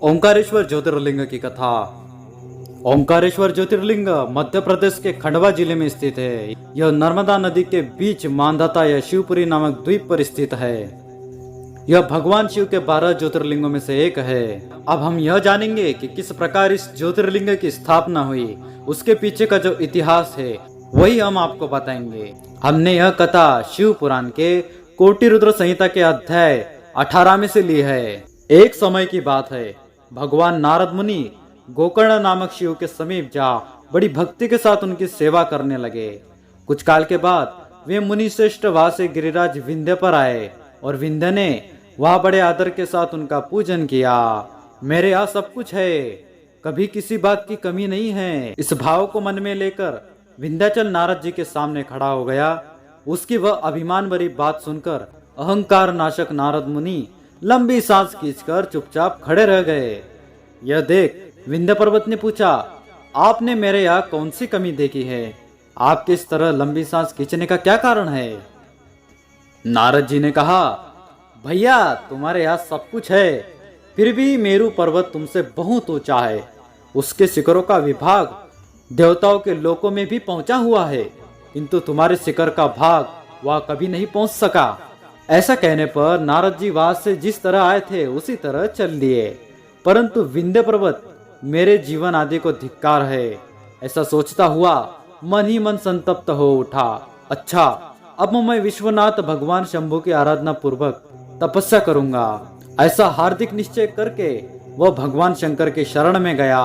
ओंकारेश्वर ज्योतिर्लिंग की कथा। ओंकारेश्वर ज्योतिर्लिंग मध्य प्रदेश के खंडवा जिले में स्थित है। यह नर्मदा नदी के बीच मानधाता या शिवपुरी नामक द्वीप पर स्थित है। यह भगवान शिव के 12 ज्योतिर्लिंगों में से एक है। अब हम यह जानेंगे कि किस प्रकार इस ज्योतिर्लिंग की स्थापना हुई, उसके पीछे का जो इतिहास है वही हम आपको बताएंगे। हमने यह कथा शिव पुराण के कोटि रुद्र संहिता के अध्याय 18 में से ली है। एक समय की बात है, भगवान नारद मुनि गोकर्ण नामक शिव के समीप जा बड़ी भक्ति के साथ उनकी सेवा करने लगे। कुछ काल के बाद वे मुनि श्रेष्ठ वहां से गिरिराज विंध्य पर आए और विंध्य ने वहां बड़े आदर के साथ उनका पूजन किया। मेरे यहाँ सब कुछ है, कभी किसी बात की कमी नहीं है। इस भाव को मन में लेकर विंध्याचल नारद जी के सामने खड़ा हो गया। उसकी वह अभिमान भरी बात सुनकर अहंकार नाशक नारद मुनि लंबी सांस खींचकर चुपचाप खड़े रह गए। यह देख विंध्य पर्वत ने पूछा, आपने मेरे यहाँ कौन सी कमी देखी है? आपके इस तरह लंबी सांस खींचने का क्या कारण है? नारद जी ने कहा, भैया तुम्हारे यहाँ सब कुछ है, फिर भी मेरू पर्वत तुमसे बहुत ऊंचा है। उसके शिखरों का विभाग देवताओं के लोकों में भी पहुंचा हुआ है, किंतु तुम्हारे शिखर का भाग वह कभी नहीं पहुंच सका। ऐसा कहने पर नारद जी वहां से जिस तरह आए थे उसी तरह चल दिए। परंतु विंध्य पर्वत मेरे जीवन आदि को धिक्कार है, ऐसा सोचता हुआ मन ही मन संतप्त हो उठा। अच्छा, अब मैं विश्वनाथ भगवान शंभु की आराधना पूर्वक तपस्या करूंगा, ऐसा हार्दिक निश्चय करके वह भगवान शंकर के शरण में गया।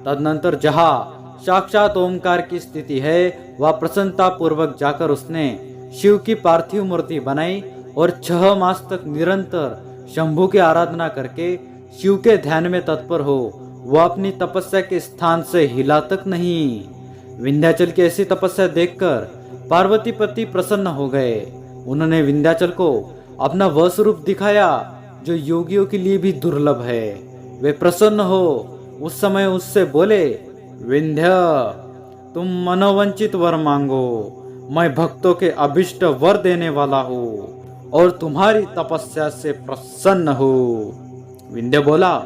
तदनंतर जहाँ साक्षात ओंकार की स्थिति है वह प्रसन्नता पूर्वक जाकर उसने शिव की पार्थिव मूर्ति बनाई और 6 मास तक निरंतर शंभु की आराधना करके शिव के ध्यान में तत्पर हो वह अपनी तपस्या के स्थान से हिला तक नहीं। विंध्याचल की ऐसी तपस्या देखकर पार्वती पति प्रसन्न हो गए। उन्होंने विंध्याचल को अपना वह स्वरूप दिखाया जो योगियों के लिए भी दुर्लभ है। वे प्रसन्न हो उस समय उससे बोले, विंध्य तुम मनोवंचित वर मांगो, मैं भक्तों के अभिष्ट वर देने वाला हूँ और तुम्हारी तपस्या से प्रसन्न हो। विंध्य बोला,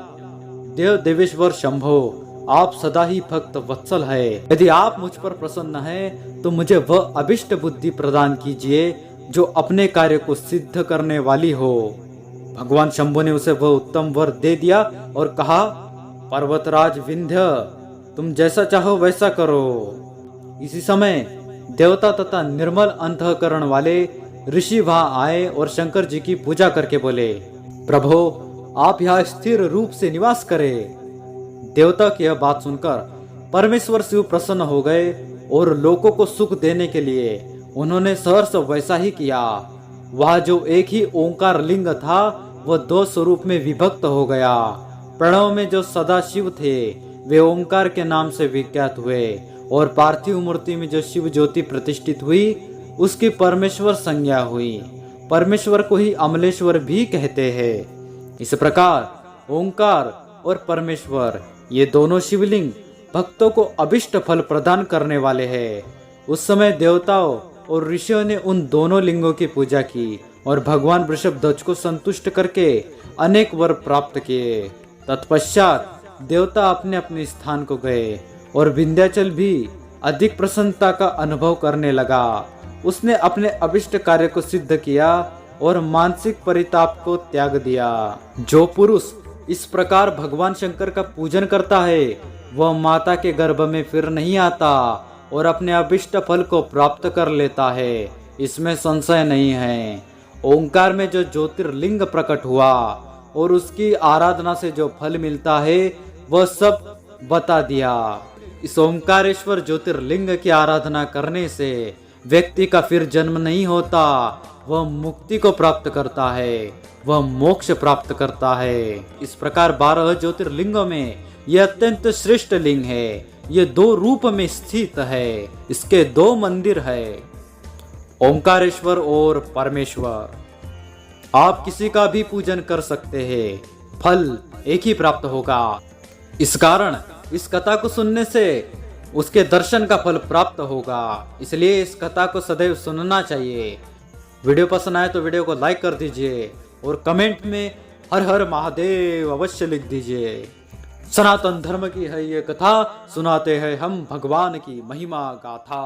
देव देवेश्वर शंभो, आप सदा ही भक्त वत्सल है। यदि आप मुझ पर प्रसन्न हैं, तो मुझे वह अभिष्ट बुद्धि प्रदान कीजिए जो अपने कार्य को सिद्ध करने वाली हो। भगवान शंभु ने उसे वह उत्तम वर दे दिया और कहा, पर्वतराज विंध्य, तुम जैसा चाहो वैसा करो। इसी समय देवता तथा निर्मल अंतःकरण वाले ऋषि वहां आए और शंकर जी की पूजा करके बोले, प्रभो आप यहाँ स्थिर रूप से निवास करें। देवता की यह बात सुनकर परमेश्वर शिव प्रसन्न हो गए और लोगों को सुख देने के लिए उन्होंने सहर्ष वैसा ही किया। वह जो एक ही ओंकार लिंग था वह 2 स्वरूप में विभक्त हो गया। प्रणव में जो सदा शिव थे वे ओंकार के नाम से विख्यात हुए और पार्थिव मूर्ति में जो शिव ज्योति प्रतिष्ठित हुई उसकी परमेश्वर संज्ञा हुई। परमेश्वर को ही अमलेश्वर भी कहते हैं। इस प्रकार ओंकार और परमेश्वर ये दोनों शिवलिंग भक्तों को अभिष्ट फल प्रदान करने वाले हैं। उस समय देवताओं और ऋषियों ने उन दोनों लिंगों की पूजा की और भगवान वृषभध्वज को संतुष्ट करके अनेक वर प्राप्त किए। तत्पश्चात देवता अपने अपने स्थान को गए और विंध्याचल भी अधिक प्रसन्नता का अनुभव करने लगा। उसने अपने अभिष्ट कार्य को सिद्ध किया और मानसिक परिताप को त्याग दिया। जो पुरुष इस प्रकार भगवान शंकर का पूजन करता है वह माता के गर्भ में फिर नहीं आता और अपने अभिष्ट फल को प्राप्त कर लेता है, इसमें संशय नहीं है। ओंकार में जो ज्योतिर्लिंग प्रकट हुआ और उसकी आराधना से जो फल मिलता है वह सब बता दिया। इस ओंकारेश्वर ज्योतिर्लिंग की आराधना करने से व्यक्ति का फिर जन्म नहीं होता, वह मुक्ति को प्राप्त करता है, वह मोक्ष प्राप्त करता है। इस प्रकार 12 ज्योतिर्लिंगों में यह अत्यंत श्रेष्ठ लिंग है। ये 2 रूप में स्थित है। इसके 2 मंदिर है, ओंकारेश्वर और परमेश्वर। आप किसी का भी पूजन कर सकते हैं, फल एक ही प्राप्त होगा। इस कारण इस कथा को सुनने से उसके दर्शन का फल प्राप्त होगा, इसलिए इस कथा को सदैव सुनना चाहिए। वीडियो पसंद आए तो वीडियो को लाइक कर दीजिए और कमेंट में हर हर महादेव अवश्य लिख दीजिए। सनातन धर्म की है ये कथा, सुनाते हैं हम भगवान की महिमा गाथा।